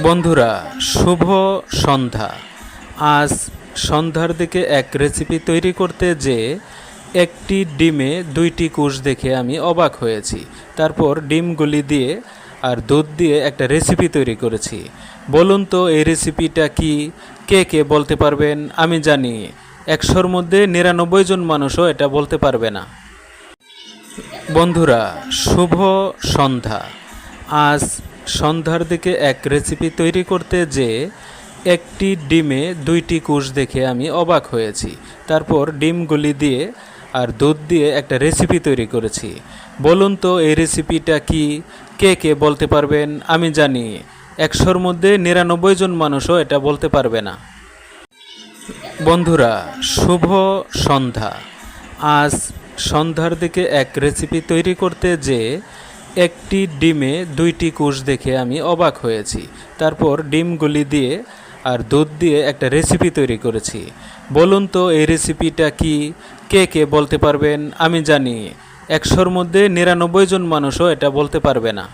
বন্ধুরা, শুভ সন্ধ্যা। আজ সন্ধ্যার দিকে এক রেসিপি তৈরি করতে যে একটি ডিমে 2টি কোষ দেখে আমি অবাক হয়েছি। তারপর ডিমগুলি দিয়ে আর দুধ দিয়ে একটা রেসিপি তৈরি করেছি। বলুন তো এই রেসিপিটা কি, কে কে বলতে পারবেন? আমি জানি 100-র মধ্যে 99 জন মানুষও এটা বলতে পারবে না। বন্ধুরা, শুভ সন্ধ্যা। আজ সন্ধ্যার দিকে এক রেসিপি তৈরি করতে যে একটি ডিমে 2টি কোষ দেখে আমি অবাক হয়েছি। তারপর ডিমগুলি দিয়ে আর দুধ দিয়ে একটা রেসিপি তৈরি করেছি। বলুন তো এই রেসিপিটা কি, কে কে বলতে পারবেন? আমি জানি 100-র মধ্যে 99 জন মানুষও এটা বলতে পারবে না। বন্ধুরা, শুভ সন্ধ্যা। আজ সন্ধ্যার দিকে এক রেসিপি তৈরি করতে যে একটি ডিমে 2টি কোষ দেখে আমি অবাক হয়েছি। তারপর ডিমগুলি দিয়ে আর দুধ দিয়ে একটা রেসিপি তৈরি করেছি। বলুন তো এই রেসিপিটা কি, কে কে বলতে পারবেন? আমি জানি 100-র মধ্যে 99 জন মানুষও এটা বলতে পারবে না।